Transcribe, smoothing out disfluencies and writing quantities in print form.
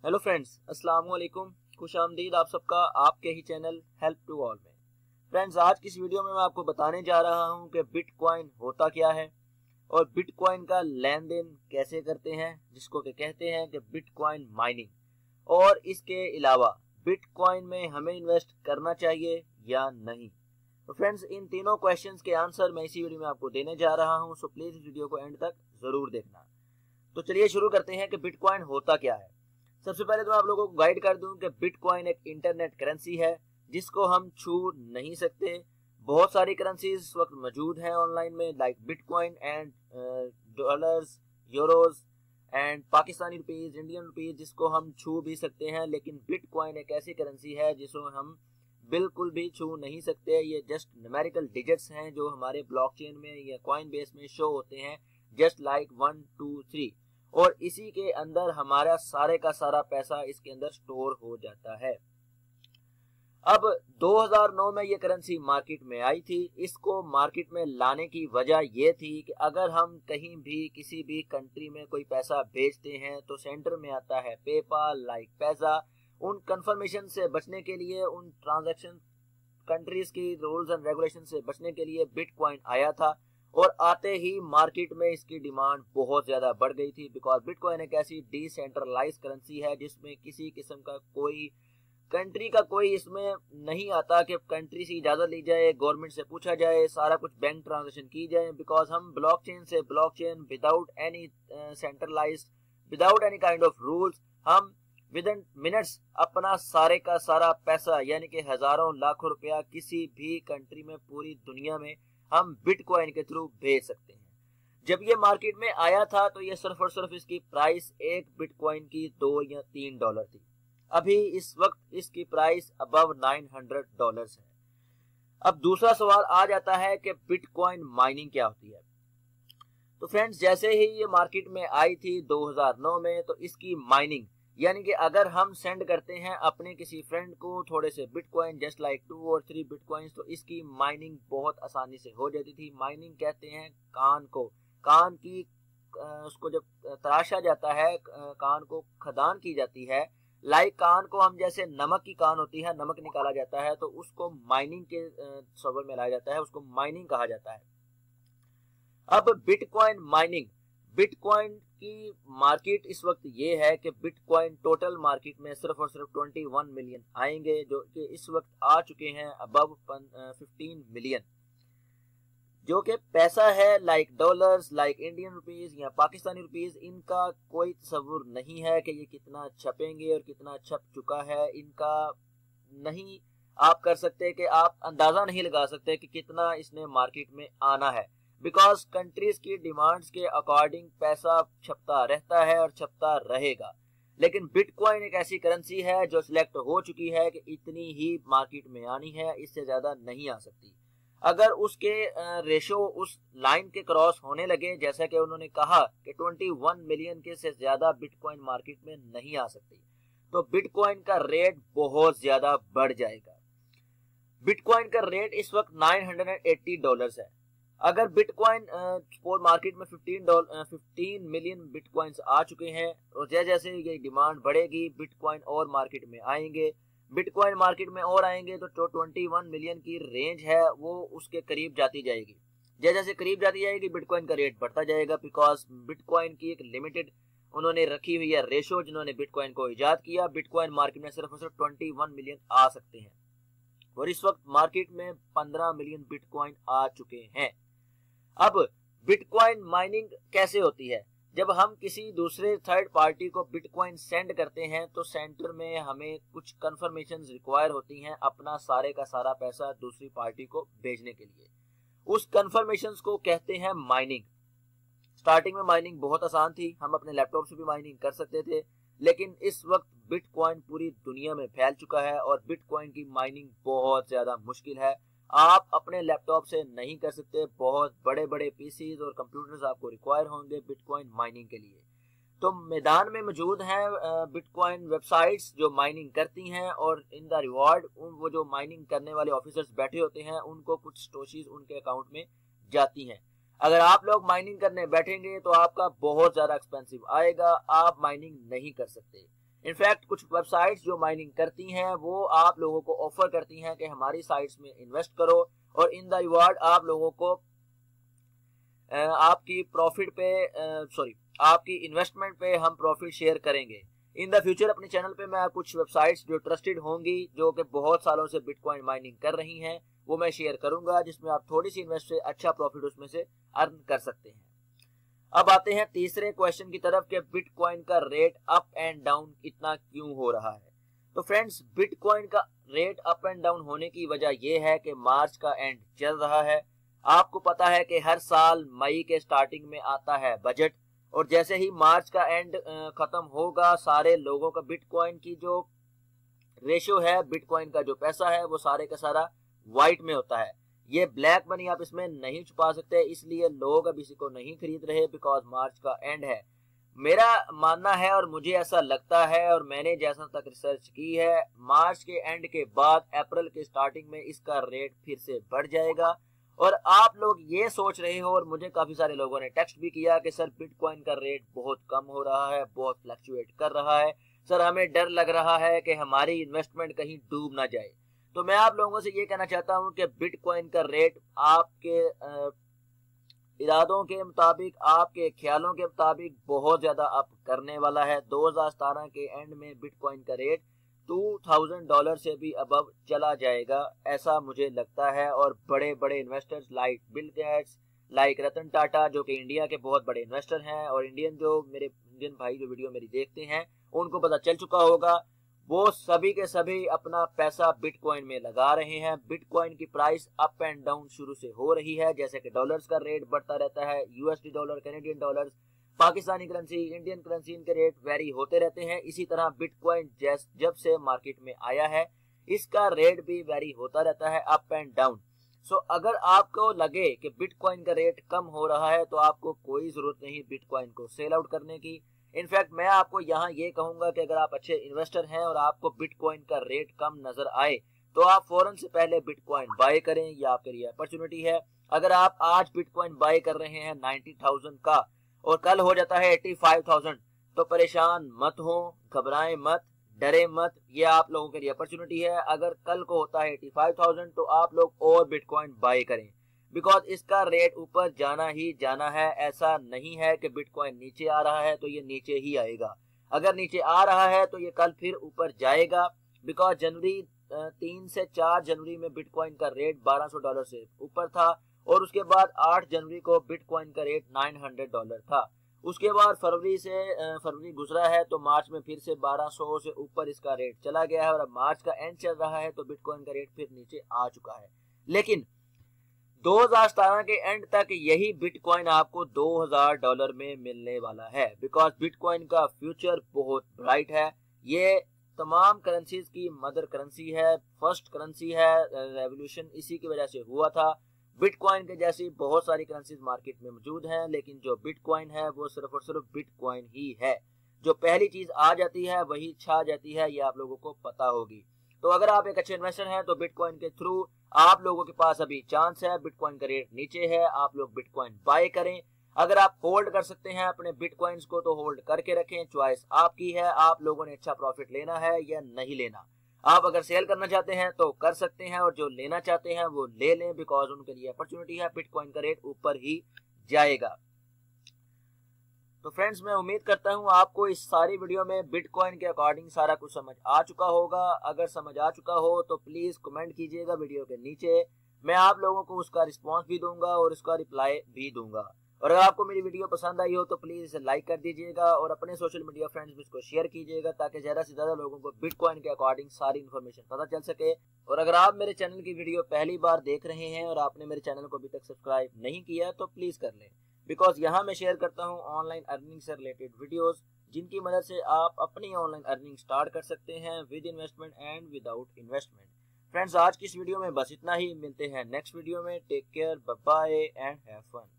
Hello friends, अस्सलाम वालेकुम। खुशामदीद आप सबका आपके ही चैनल हेल्प टू ऑल में। फ्रेंड्स, आज की इस वीडियो में मैं आपको बताने जा रहा हूं कि बिटकॉइन होता क्या है और बिटकॉइन का लेन देन कैसे करते हैं, जिसको के कहते हैं कि बिटकॉइन माइनिंग। और इसके अलावा बिटकॉइन में हमें इन्वेस्ट करना चाहिए या नहीं। तो फ्रेंड्स, इन तीनों क्वेश्चंस के आंसर मैं इसी वीडियो में आपको देने जा रहा हूं, सो प्लीज इस वीडियो को एंड तक जरूर देखना। तो चलिए शुरू करते हैं कि बिटकॉइन होता क्या है। सबसे पहले तो मैं आप लोगों को गाइड कर दूं कि बिटकॉइन एक इंटरनेट करेंसी है जिसको हम छू नहीं सकते। बहुत सारी करेंसीज इस वक्त मौजूद हैं ऑनलाइन में, like bitcoin and dollars, euros and Pakistani rupees, Indian rupees, जिसको हम छू भी सकते हैं। लेकिन बिटकॉइन एक ऐसी करेंसी है जिसको हम बिल्कुल भी छू नहीं सकते। ये जस्ट न्यूमेरिकल डिजिट्स हैं जो हमारे ब्लॉकचेन में या कॉइन बेस में शो होते हैं, जस्ट लाइक 1 2 3, और इसी के अंदर हमारा सारे का सारा पैसा इसके अंदर स्टोर हो जाता है। अब 2009 में ये करेंसी मार्केट में आई थी। इसको मार्केट में लाने की वजह ये थी कि अगर हम कहीं भी किसी भी कंट्री में कोई पैसा भेजते हैं तो सेंटर में आता है पेपाल, लाइक पैसा। उन कंफर्मेशन से बचने के लिए, उन ट्रांजैक्शन कंट्रीज की रूल्स एंड रेगुलेशन से बचने के लिए बिटकॉइन आया था, और आते ही मार्केट में इसकी डिमांड बहुत ज्यादा बढ़ गई थी। बिकॉज बिटकॉइन एक ऐसी डिसेंट्रलाइज करेंसी है जिसमें किसी किस्म का कोई कंट्री का कोई इसमें नहीं आता कि कंट्री से इजाजत ली जाए, गवर्नमेंट से पूछा जाए, सारा कुछ बैंक ट्रांजेक्शन की जाए। बिकॉज हम ब्लॉकचेन से blockchain without any centralised, without any kind of rules, हम विद इन मिनट्स अपना सारे का सारा पैसा यानी कि हजारों लाखों रुपया किसी भी कंट्री में पूरी दुनिया में हम बिटकॉइन के थ्रू भेज सकते हैं। जब ये मार्केट में आया था तो ये सिर्फ और सिर्फ इसकी प्राइस एक बिटकॉइन की $2 या $3 थी। अभी इस वक्त इसकी प्राइस अबव $900 है। अब दूसरा सवाल आ जाता है कि बिटकॉइन माइनिंग क्या होती है। तो फ्रेंड्स, जैसे ही ये मार्केट में आई थी 2009 में, तो इसकी माइनिंग यानी कि अगर हम सेंड करते हैं अपने किसी फ्रेंड को थोड़े से बिटकॉइन, जस्ट लाइक 2 और 3 बिटकॉइंस, तो इसकी माइनिंग बहुत आसानी से हो जाती थी। माइनिंग कहते हैं कान को, कान की उसको जब तराशा जाता है, कान को खदान की जाती है, लाइक कान को हम जैसे नमक की कान होती है, नमक निकाला जाता है, तो उसको माइनिंग के शब्द में लाया जाता है, उसको माइनिंग कहा जाता है। अब बिटकॉइन माइनिंग, बिटकॉइन की मार्केट इस वक्त ये है कि बिटकॉइन टोटल मार्केट में सिर्फ और सिर्फ 21 मिलियन आएंगे, जो कि इस वक्त आ चुके हैं अबव 15 मिलियन, जो कि पैसा है like dollars, like Indian rupees या पाकिस्तानी रुपीज। इनका कोई तस्वुर नहीं है कि ये कितना छपेंगे और कितना छप चुका है, इनका नहीं आप कर सकते, कि आप अंदाजा नहीं लगा सकते कि कितना इसने मार्केट में आना है। बिकॉज कंट्रीज की डिमांड्स के अकॉर्डिंग पैसा छपता रहता है और छपता रहेगा। लेकिन बिटकॉइन एक ऐसी करेंसी है जो सिलेक्ट हो चुकी है कि इतनी ही मार्केट में आनी है, इससे ज्यादा नहीं आ सकती। अगर उसके रेशो उस लाइन के क्रॉस होने लगे, जैसा कि उन्होंने कहा कि 21 मिलियन के से ज्यादा बिटकॉइन मार्केट में नहीं आ सकती, तो बिटकॉइन का रेट बहुत ज्यादा बढ़ जाएगा। बिटकॉइन का रेट इस वक्त $980 है। अगर बिटकॉइन मार्केट में 15 मिलियन बिटकॉइंस आ चुके हैं, और जैसे जैसे ये डिमांड बढ़ेगी बिटकॉइन और मार्केट में आएंगे, बिटकॉइन मार्केट में और आएंगे, तो 21 मिलियन की रेंज है वो उसके करीब जाती जाएगी। जैसे जैसे करीब जाती जाएगी बिटकॉइन का रेट बढ़ता जाएगा। बिकॉज बिटकॉइन की एक लिमिटेड उन्होंने रखी हुई है रेशो, जिन्होंने बिटकॉइन को इजाद किया। बिटकॉइन मार्केट में सिर्फ और सिर्फ 21 मिलियन आ सकते हैं, और इस वक्त मार्केट में 15 मिलियन बिटकॉइन आ चुके हैं। अब बिटकॉइन माइनिंग कैसे होती है। जब हम किसी दूसरे थर्ड पार्टी को बिटकॉइन सेंड करते हैं तो सेंटर में हमें कुछ कंफर्मेशंस रिक्वायर होती हैं अपना सारे का सारा पैसा दूसरी पार्टी को भेजने के लिए। उस कंफर्मेशंस को कहते हैं माइनिंग। स्टार्टिंग में माइनिंग बहुत आसान थी, हम अपने लैपटॉप से भी माइनिंग कर सकते थे। लेकिन इस वक्त बिटकॉइन पूरी दुनिया में फैल चुका है और बिटकॉइन की माइनिंग बहुत ज्यादा मुश्किल है। आप अपने लैपटॉप से नहीं कर सकते, बहुत बड़े बड़े पीसीज और कंप्यूटर्स आपको रिक्वायर होंगे बिटकॉइन माइनिंग के लिए। तो मैदान में मौजूद हैं बिटकॉइन वेबसाइट्स जो माइनिंग करती हैं, और इन द रिवॉर्ड वो जो माइनिंग करने वाले ऑफिसर्स बैठे होते हैं उनको कुछ स्टोशीज उनके अकाउंट में जाती हैं। अगर आप लोग माइनिंग करने बैठेंगे तो आपका बहुत ज्यादा एक्सपेंसिव आएगा, आप माइनिंग नहीं कर सकते। इनफैक्ट कुछ वेबसाइट्स जो माइनिंग करती हैं वो आप लोगों को ऑफर करती हैं कि हमारी साइट्स में इन्वेस्ट करो और इन द रिवार्ड आप लोगों को आपकी प्रॉफिट पे आपकी इन्वेस्टमेंट पे हम प्रॉफिट शेयर करेंगे। इन द फ्यूचर अपने चैनल पे मैं कुछ वेबसाइट्स जो ट्रस्टेड होंगी जो कि बहुत सालों से बिटकॉइन माइनिंग कर रही हैं वो मैं शेयर करूंगा, जिसमें आप थोड़ी सी इन्वेस्ट से अच्छा प्रॉफिट उसमें से अर्न कर सकते हैं। अब आते हैं तीसरे क्वेश्चन की तरफ कि बिटकॉइन का रेट अप एंड डाउन इतना क्यों हो रहा है। तो फ्रेंड्स, बिटकॉइन का रेट अप एंड डाउन होने की वजह यह है कि मार्च का एंड चल रहा है। आपको पता है कि हर साल मई के स्टार्टिंग में आता है बजट, और जैसे ही मार्च का एंड खत्म होगा सारे लोगों का बिटकॉइन की जो रेशियो है, बिटकॉइन का जो पैसा है वो सारे का सारा व्हाइट में होता है। ये ब्लैक मनी आप इसमें नहीं छुपा सकते, इसलिए लोग अब इसी को नहीं खरीद रहे बिकॉज मार्च का एंड है। मेरा मानना है और मुझे ऐसा लगता है और मैंने जैसा तक रिसर्च की है, मार्च के एंड के बाद अप्रैल के स्टार्टिंग में इसका रेट फिर से बढ़ जाएगा। और आप लोग ये सोच रहे हो, और मुझे काफी सारे लोगों ने टेक्स्ट भी किया कि सर बिटकॉइन का रेट बहुत कम हो रहा है, बहुत फ्लक्चुएट कर रहा है, सर हमें डर लग रहा है कि हमारी इन्वेस्टमेंट कहीं डूब ना जाए। तो मैं आप लोगों से ये कहना चाहता हूं कि बिटकॉइन का रेट आपके इरादों के मुताबिक, आपके ख्यालों के मुताबिक बहुत ज्यादा अप करने वाला है। 2017 के एंड में बिटकॉइन का रेट $2000 से भी अबव चला जाएगा, ऐसा मुझे लगता है। और बड़े बड़े investors like Bill Gates, like Ratan Tata, जो कि इंडिया के बहुत बड़े इन्वेस्टर हैं, और मेरे इंडियन भाई जो वीडियो मेरी देखते हैं उनको पता चल चुका होगा, वो सभी के सभी अपना पैसा बिटकॉइन में लगा रहे हैं। बिटकॉइन की प्राइस अप एंड डाउन शुरू से हो रही है, जैसे कि डॉलर्स का रेट बढ़ता रहता है, USD dollar, Canadian dollars, Pakistani currency, Indian currency, इनके रेट वेरी होते रहते हैं। इसी तरह बिटकॉइन जब से मार्केट में आया है इसका रेट भी वेरी होता रहता है, अप एंड डाउन। सो अगर आपको लगे कि बिटकॉइन का रेट कम हो रहा है तो आपको कोई जरूरत नहीं बिटकॉइन को सेल आउट करने की। इनफैक्ट मैं आपको यहाँ ये कहूंगा कि अगर आप अच्छे इन्वेस्टर हैं और आपको बिटकॉइन का रेट कम नजर आए तो आप फौरन से पहले बिटकॉइन बाय करें, ये आपके लिए अपॉर्चुनिटी है। अगर आप आज बिटकॉइन बाय कर रहे हैं 90,000 का और कल हो जाता है 85,000 तो परेशान मत हो, घबराएं मत, डरे मत, ये आप लोगों के लिए अपॉर्चुनिटी है। अगर कल को होता है 85,000 तो आप लोग और बिटकॉइन बाय करें, बिकॉज इसका रेट ऊपर जाना ही जाना है। ऐसा नहीं है कि बिटकॉइन नीचे आ रहा है तो ये नीचे ही आएगा, अगर नीचे आ रहा है तो ये कल फिर ऊपर जाएगा। बिकॉज जनवरी 3 से 4 जनवरी में बिटकॉइन का रेट $1200 से ऊपर था, और उसके बाद 8 जनवरी को बिटकॉइन का रेट $900 था। उसके बाद फरवरी गुजरा है तो मार्च में फिर से 1200 से ऊपर इसका रेट चला गया है, और अब मार्च का एंड चल रहा है तो बिटकॉइन का रेट फिर नीचे आ चुका है। लेकिन 2017 के एंड तक यही बिटकॉइन आपको $2000 में मिलने वाला है, बिकॉज बिटकॉइन का फ्यूचर बहुत ब्राइट है। ये तमाम करेंसीज की मदर करेंसी है, फर्स्ट करेंसी है, रेवोल्यूशन इसी की वजह से हुआ था। बिटकॉइन के जैसी बहुत सारी करेंसीज मार्केट में मौजूद हैं, लेकिन जो बिटकॉइन है वो सिर्फ और सिर्फ बिटकॉइन ही है। जो पहली चीज आ जाती है वही छा जाती है, ये आप लोगों को पता होगी। तो अगर आप एक अच्छे इन्वेस्टर हैं तो बिटकॉइन के थ्रू आप लोगों के पास अभी चांस है, बिटकॉइन का रेट नीचे है, आप लोग बिटकॉइन बाय करें। अगर आप होल्ड कर सकते हैं अपने बिटकॉइंस को तो होल्ड करके रखें, चॉइस आपकी है, आप लोगों ने अच्छा प्रॉफिट लेना है या नहीं लेना। आप अगर सेल करना चाहते हैं तो कर सकते हैं, और जो लेना चाहते हैं वो ले लें, बिकॉज उनके लिए अपॉर्चुनिटी है, बिटकॉइन का रेट ऊपर ही जाएगा। तो फ्रेंड्स, मैं उम्मीद करता हूं आपको इस सारी वीडियो में बिटकॉइन के अकॉर्डिंग सारा कुछ समझ आ चुका होगा। अगर समझ आ चुका हो तो प्लीज कमेंट कीजिएगा वीडियो के नीचे, मैं आप लोगों को उसका रिस्पांस भी दूंगा और उसका रिप्लाई भी दूंगा। और अगर आपको मेरी वीडियो पसंद आई हो तो प्लीज इसे लाइक कर दीजिएगा और अपने सोशल मीडिया फ्रेंड्स में इसको शेयर कीजिएगा, ताकि ज्यादा से ज्यादा लोगों को बिटकॉइन के अकॉर्डिंग सारी इन्फॉर्मेशन पता चल सके। और अगर आप मेरे चैनल की वीडियो पहली बार देख रहे हैं और आपने मेरे चैनल को अभी तक सब्सक्राइब नहीं किया तो प्लीज कर लें, बिकॉज यहाँ मैं शेयर करता हूँ ऑनलाइन अर्निंग से रिलेटेड वीडियोस, जिनकी मदद से आप अपनी ऑनलाइन अर्निंग स्टार्ट कर सकते हैं with investment and without investment. Friends, आज की इस वीडियो में बस इतना ही, मिलते हैं नेक्स्ट वीडियो में। Take care, bye bye and have fun.